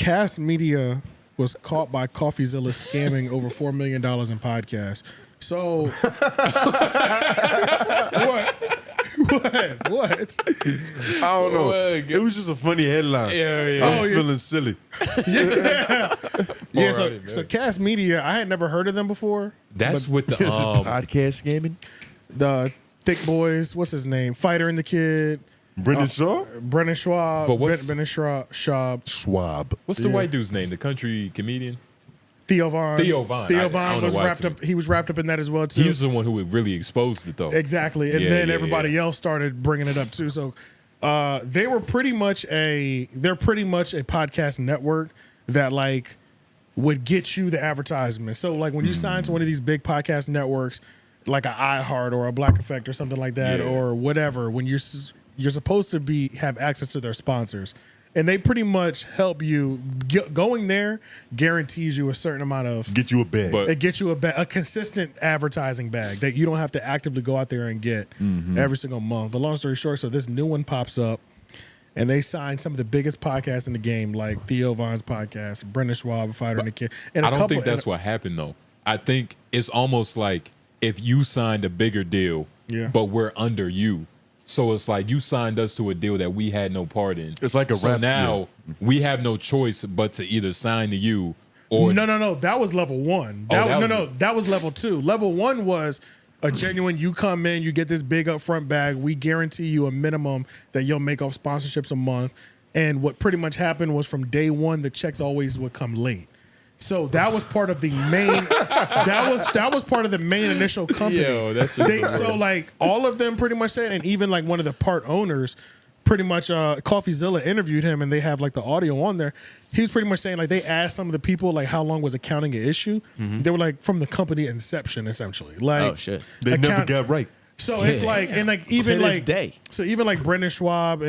Kast Media was caught by Coffeezilla scamming over $4 million in podcasts. So, what? I don't know. It was just a funny headline. Yeah. I'm feeling silly. Yeah. So Kast Media, I had never heard of them before. That's with the podcast scamming. The Thick Boys. What's his name? Fighter and the Kid. Brendan Shaw? Brendan Schaub. But what's- Brendan Schaub. Schwab. what's the white dude's name? The country comedian. Theo Von. Theo Von. Theo I Von don't know was why wrapped up. He was wrapped up in that as well too. He's the one who really exposed it though. Exactly, and Yeah, then yeah, everybody else started bringing it up too. So they were pretty much they're pretty much a podcast network that like would get you the advertisement. So like when you sign to one of these big podcast networks, like a iHeart or a Black Effect or something like that, or whatever, when you're supposed to have access to their sponsors. And they pretty much help you. Going there guarantees you a certain amount of... Get you a bag. It gets you a consistent advertising bag that you don't have to actively go out there and get every single month. But long story short, so this new one pops up, and they sign some of the biggest podcasts in the game, like Theo Von's podcast, Brendan Schaub, Fighter and the Kid. And I don't think that's what happened though. I think it's almost like if you signed a bigger deal, but we're under you. So it's like you signed us to a deal that we had no part in. It's like a so rap now we have no choice but to either sign to you or No. That was level one. That was level two. Level one was a genuine. You come in, you get this big upfront bag. We guarantee you a minimum that you'll make off sponsorships a month. And what pretty much happened was from day one, the checks always would come late. So that was part of the main. that was part of the main initial company. Yo, that's just so like all of them pretty much said, and even like one of the part owners, pretty much Coffeezilla interviewed him, and they have like the audio on there. He was pretty much saying like they asked some of the people like how long was accounting an issue. They were like from the company inception essentially. Like Oh shit. They never got right. So it's like, and like even To this like day. so even like Brendan Schaub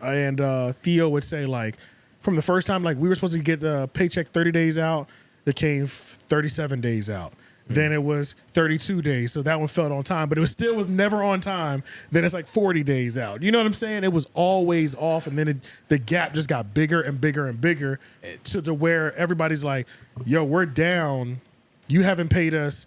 and Theo would say like. From the first time, like we were supposed to get the paycheck 30 days out, it came 37 days out. Then it was 32 days, so that one fell on time, but it was never on time. Then it's like 40 days out. You know what I'm saying? It was always off, and then the gap just got bigger and bigger and bigger to the where everybody's like, "Yo, we're down. You haven't paid us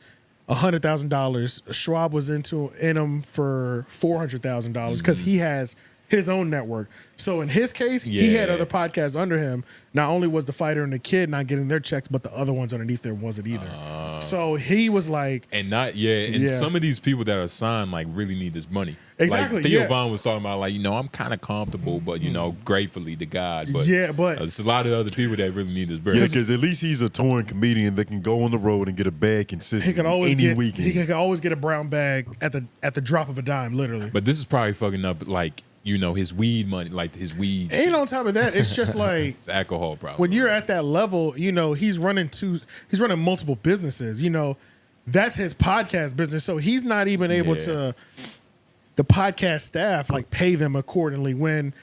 $100,000." Schwab was in him for $400,000 because he has his own network. So in his case, he had other podcasts under him. Not only was the Fighter and the Kid not getting their checks, but the other ones underneath there wasn't either. So he was like, some of these people that are signed like really need this money. Exactly. Like Theo Von was talking about like, I'm kind of comfortable, but gratefully to God. But but there's a lot of other people that really need this bread. Yeah, because at least he's a touring comedian that can go on the road and get a bag consistently. he could always weekend. He could always get a brown bag at the drop of a dime, literally. But this is probably fucking up like his weed money, like his weed. And on top of that, it's just like it's alcohol problem. When you're at that level, he's running multiple businesses. That's his podcast business. So he's not even able to the podcast staff like pay them accordingly. When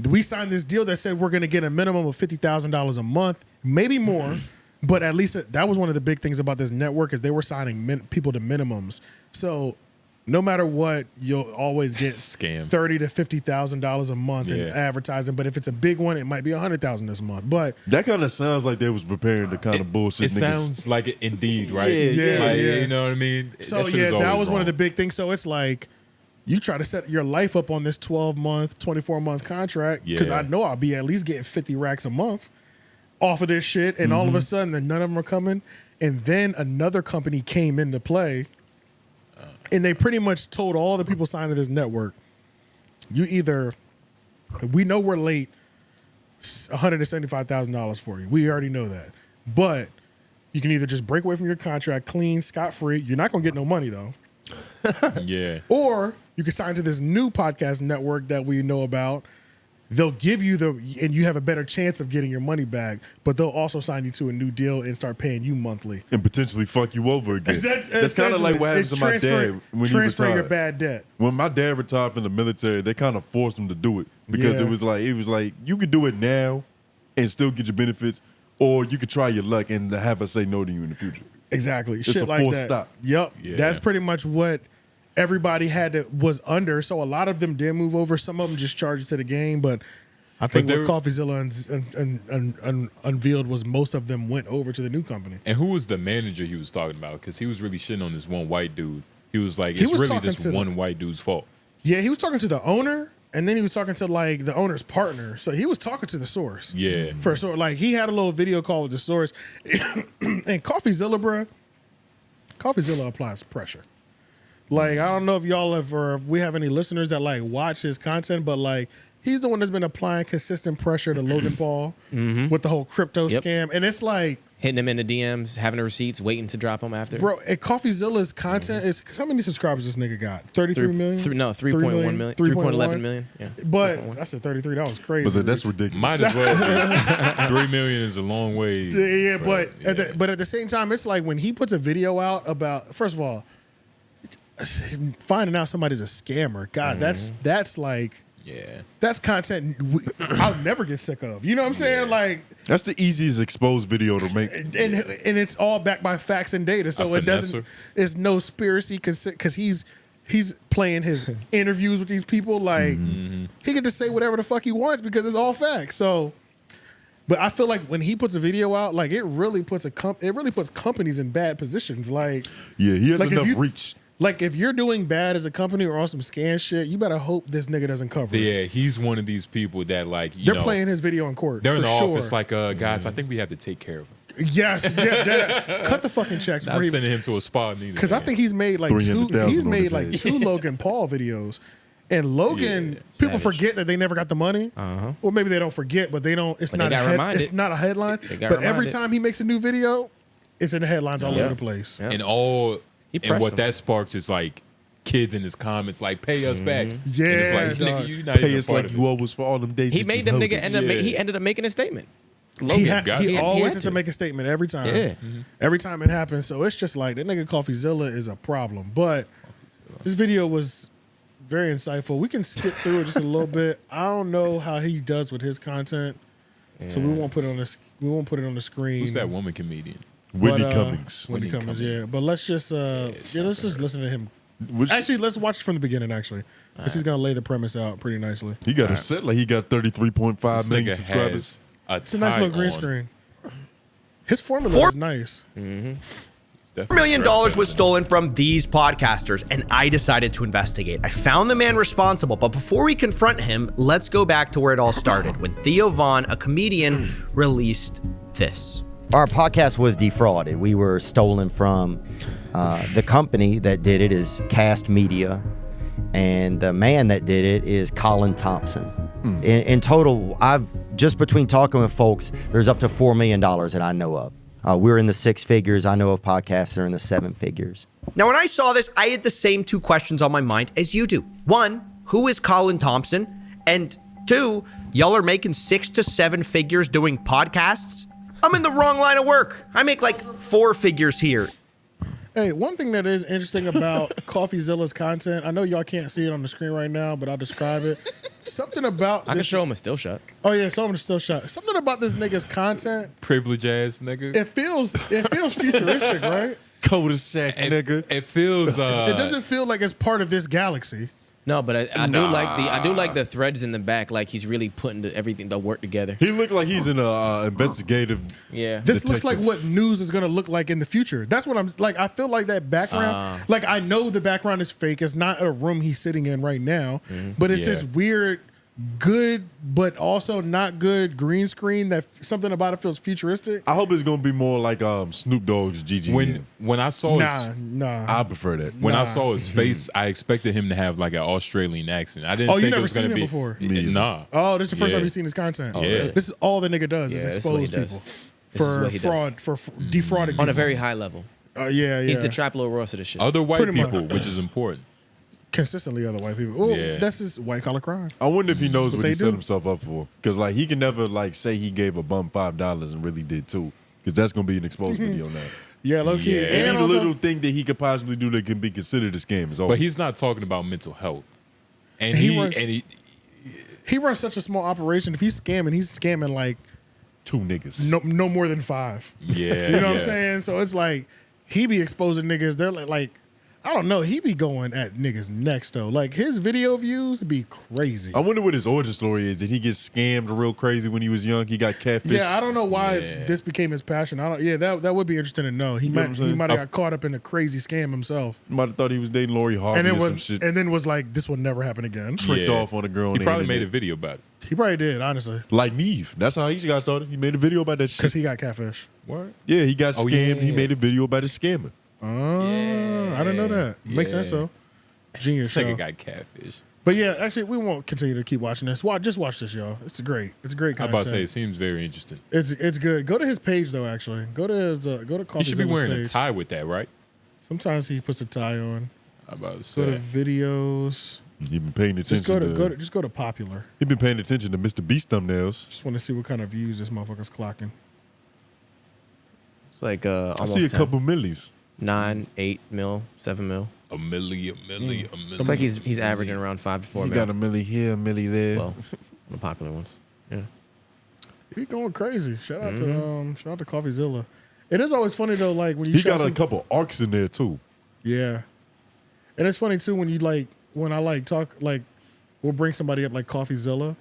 we signed this deal that said we're going to get a minimum of $50,000 a month, maybe more, but at least that was one of the big things about this network is they were signing people to minimums. So no matter what, you'll always get $30,000 to $50,000 a month in advertising. But if it's a big one, it might be $100,000 this month. But that kind of sounds like they was preparing the kind of bullshit. It niggas. sounds like it indeed, right? Yeah. You know what I mean? So that was one of the big things. So it's like you try to set your life up on this 12-month, 24-month contract because I know I'll be at least getting 50 racks a month off of this shit, and all of a sudden, none of them are coming. And then another company came into play. And they pretty much told all the people signed to this network, we know we're late $175,000 for you. We already know that. But you can either just break away from your contract clean, scot-free. You're not going to get no money, though. Or you can sign to this new podcast network that we know about. They'll give you and you have a better chance of getting your money back, but they'll also sign you to a new deal and start paying you monthly. And potentially fuck you over again. That's kind of like what happens to my dad when he transferring retired. your bad debt. When my dad retired from the military, they kind of forced him to do it because it was like you could do it now and still get your benefits, or you could try your luck and have us say no to you in the future. Exactly. It's Shit a like forced that. stop. Yep. That's pretty much what everybody was under. So a lot of them did move over. Some of them just charged to the game, but I think what Coffeezilla unveiled was most of them went over to the new company. And who was the manager he was talking about? Because he was really shitting on this one white dude. He was like, it's really this one white dude's fault. Yeah, he was talking to the owner, and then he was talking to like the owner's partner. So he was talking to the source. Yeah. For sure. Like he had a little video call with the source. And Coffeezilla, bruh, Coffeezilla applies pressure. Like, I don't know if y'all if we have any listeners that like watch his content, but like he's the one that's been applying consistent pressure to Logan Paul with the whole crypto scam. And it's like hitting him in the DMs, having the receipts, waiting to drop them after. Bro, and Coffeezilla's content is, because how many subscribers this nigga got? 33 million? No, 3.1 million. 3.11 million. Yeah. But I said 33. That was crazy. But that's ridiculous. Might as well. 3 million is a long way. Yeah, but at the same time, it's like when he puts a video out about, first of all, finding out somebody's a scammer. God, that's like, that's content I'll never get sick of. You know what I'm saying? Like, that's the easiest exposed video to make, and it's all backed by facts and data, so it doesn't. It's no conspiracy because he's playing his interviews with these people. Like he can just say whatever the fuck he wants because it's all facts. So, but I feel like when he puts a video out, like it really puts companies in bad positions. Like, yeah, he has like enough reach. Like, if you're doing bad as a company or on some scam shit, you better hope this nigga doesn't cover it. Yeah, he's one of these people that, like, they're playing his video in court. They're in the office like, guys, I think we have to take care of him. Yes, cut the fucking checks. Not sending him to a spa neither. Because I think he's made like two Logan Paul videos. And Logan, people forget that they never got the money. Well, maybe they don't forget, but they don't. It's not a headline. But every time he makes a new video, it's in the headlines all over the place. And what that sparks is like kids in his comments like, pay us back. Yeah, and it's like, nigga, you not pay us like you owe us for all them days. He made them nigga he ended up making a statement. He always has to make a statement every time. Yeah. Every time it happens. So it's just like that nigga Coffeezilla is a problem. But this video was very insightful. We can skip through it just a little bit. I don't know how he does with his content. So we won't put it on this. We won't put it on the screen. Who's that woman comedian? Whitney Cummings. Whitney Cummings, yeah. But let's just let's just listen to him. Actually, let's watch it from the beginning, actually. Because he's going to lay the premise out pretty nicely. He got a set like he got 33.5 million subscribers. It's a nice little green screen. His formula is nice. $4 million was stolen from these podcasters, and I decided to investigate. I found the man responsible, but before we confront him, let's go back to where it all started, when Theo Von, a comedian, released this. Our podcast was defrauded. We were stolen from. The company that did it is Kast Media, and the man that did it is Colin Thompson. In total, I've just between talking with folks, there's up to $4 million that I know of. We're in the 6 figures. I know of podcasts that are in the 7 figures. Now, when I saw this, I had the same 2 questions on my mind as you do. 1, who is Colin Thompson? And 2, y'all are making 6 to 7 figures doing podcasts? I'm in the wrong line of work. I make like 4 figures here. Hey, one thing that is interesting about Coffeezilla's content, I know y'all can't see it on the screen right now, but I'll describe it. Something about I can show him a still shot. Oh yeah, show him a still shot. Something about this nigga's content. Privileged ass nigga. It feels futuristic, right? Cul-de-sac nigga. It feels. It doesn't feel like it's part of this galaxy. No, but I do like the threads in the back. Like he's really putting the work together. He looked like he's in a investigative. Yeah. This looks like what news is gonna look like in the future. That's what I'm like. I feel like that background. Like I know the background is fake. It's not a room he's sitting in right now. But it's this weird, good but also not good green screen that something about it feels futuristic. I hope it's gonna be more like Snoop Dogg's GG. When I saw I prefer that. When I saw his face, I expected him to have like an Australian accent. I didn't think it was gonna be before. Nah. Oh, this is the first time you've seen his content. Oh, really? This is all the nigga does is expose people for fraud, for defrauding people. On a very high level. Yeah. He's the Trap Lil Ross of the shit. Other white people, which is important. Consistently other white people. Oh, that's just white collar crime. I wonder if he knows what he set himself up for. Because like he can never like say he gave a bum $5 and really did too. Because that's gonna be an exposed video now. Yeah, low key. Any little thing that he could possibly do that can be considered a scam is over. But he's not talking about mental health. And he runs such a small operation. If he's scamming like 2 niggas. No more than 5. Yeah. You know what I'm saying? So it's like he be exposing niggas. They're like I don't know. He be going at niggas next though. Like his video views be crazy. I wonder what his origin story is. Did he get scammed real crazy when he was young? He got catfish. Yeah, I don't know why this became his passion. I don't. Yeah, that would be interesting to know. He might have got caught up in a crazy scam himself. Might have thought he was dating Lori Harvey and or some shit. And then was like, this will never happen again. Tricked off on a girl. He probably made a video about it. He probably did, honestly. Like Neve. That's how he got started. He made a video about that shit. Because he got catfish. What? Yeah, he got scammed. Yeah. He made a video about his scamming. I didn't know that. Makes sense though. Genius show. Nigga got catfish. But yeah, actually, we won't continue to keep watching this. Just watch this, y'all. It's great. It's great content. I'm about to say it seems very interesting. It's good. Go to his page though. Actually, go to Coffeezilla's He should be wearing page. a tie with that, right? Sometimes he puts a tie on. I'm about to say. Go to videos. You've been paying attention. Just go to popular. You've been paying attention to Mr. Beast thumbnails. Just want to see what kind of views this motherfucker's clocking. It's like I almost see a 10. couple millies. 9, 8 mil, 7 mil. a milli. It's like he's averaging around 5 to 4 He mil. got a milli here, a milli there. Well, the popular ones. Yeah. He going crazy. Shout out to Coffeezilla. It is always funny though, like when you He show got a some- couple arcs in there too. Yeah. And it's funny too when I talk like we'll bring somebody up like Coffeezilla,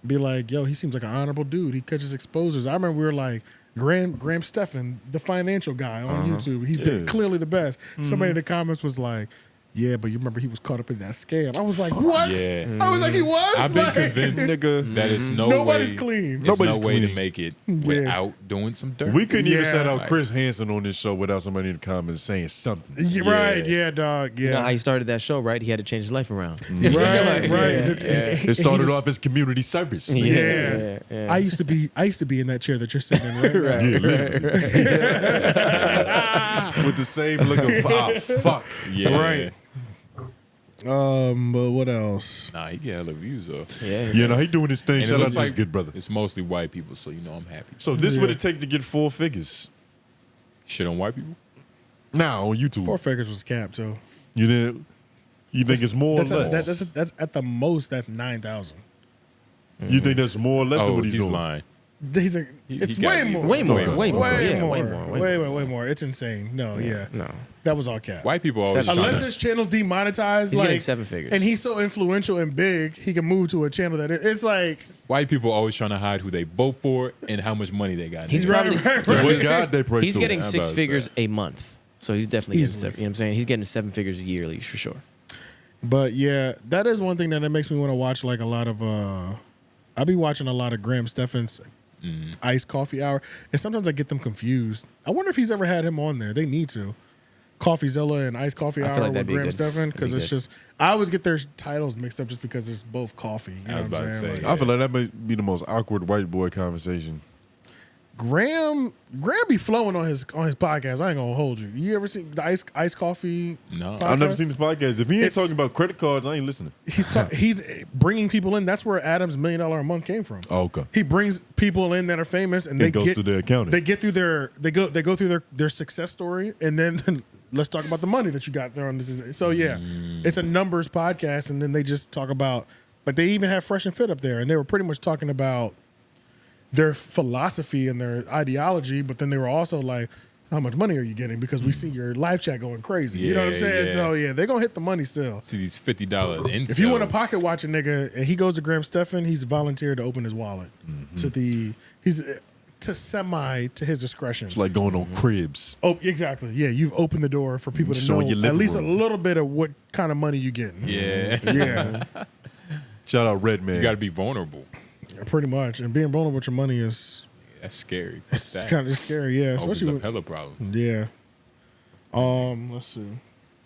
be like, yo, he seems like an honorable dude. He catches exposures. I remember we were like Graham Stephan, the financial guy on YouTube. He's clearly the best. Somebody in the comments was like, yeah, but you remember he was caught up in that scam. I was like, what? Yeah. I was like, he was? I've been Like, convinced Nigga. that it's Nobody's clean. There's Nobody's no way to clean. make it without doing some dirt. We couldn't even Yeah. shout out Like- Chris Hansen on this show without somebody in the comments saying something. Yeah, right, yeah, dog. Yeah. You know how he started that show, right? He had to change his life around. Right, right. It started off as community service. Yeah. I used to be in that chair that you're sitting in right now. Yeah, literally. With the same look of fuck. Yeah. Right. But what else? Nah, he get hella views though. Yeah. You know, he doing his thing. And it Shout out looks to his like good brother. it's mostly white people, so you know I'm happy. So this would it take to get 4 figures? Shit on white people? Now on YouTube. 4 figures was capped, so You didn't? You think it's more or less? that's at the most. That's 9,000. You think that's more or less than Oh, what he's doing? lying. It's gotta way be more. Way more. Okay. Way more. Way Yeah, more. way more. It's insane. No, yeah. No. That was all cap. White people always Seven- Unless tryna- his channel's demonetized, He's like getting 7 figures. and he's so influential and big, he can move to a channel that it's like white people always trying to hide who they vote for and how much money they got. He's Nigga. probably What God they pray he's to. getting I'm 6 about to figures say. a month. So he's definitely getting Easily. 7. You know what I'm saying? He's getting 7 figures yearly for sure. But yeah, that is one thing that makes me want to watch like a lot of I be watching a lot of Graham Stephan's iced coffee hour, and sometimes I get them confused. I wonder if he's ever had him on there. They need to. Coffeezilla and iced coffee I hour feel like with that'd be Graham good. Stephan, because That'd it's be just I always get their titles mixed up just because it's both coffee. You know I was what I'm about to saying? say, Like, I feel like that might be the most awkward white boy conversation. Graham be flowing on his podcast. I ain't gonna hold you. You ever seen the iced coffee? No. podcast? I've never seen this podcast. If he ain't It's- talking about credit cards, I ain't listening. He's bringing people in. That's where Adam's $1 million a month came from. Oh, okay. He brings people in that are famous, and It they goes get through their accounting. They get through they go through their success story, and then let's talk about the money that you got there on this. So yeah, it's a numbers podcast, and then they just talk about. But they even have Fresh and Fit up there, and they were pretty much talking about their philosophy and their ideology. But then they were also like, how much money are you getting? Because we see your live chat going crazy. You know what I'm Yeah, saying? yeah. So yeah, they're gonna hit the money still. See these $50 incels. If you want to pocket watch a nigga and he goes to Graham Stephan, he's volunteered to open his wallet to his discretion. It's like going on cribs. Oh, exactly. Yeah, you've opened the door for people to know Showing your living at least room. a little bit of what kind of money you getting. Yeah. Yeah, Shout out Redman. You got to be vulnerable. pretty much. And being vulnerable with your money is That's scary. Fuck that. kind of scary. Yeah, Opens especially up when, hella problems. yeah. Let's see.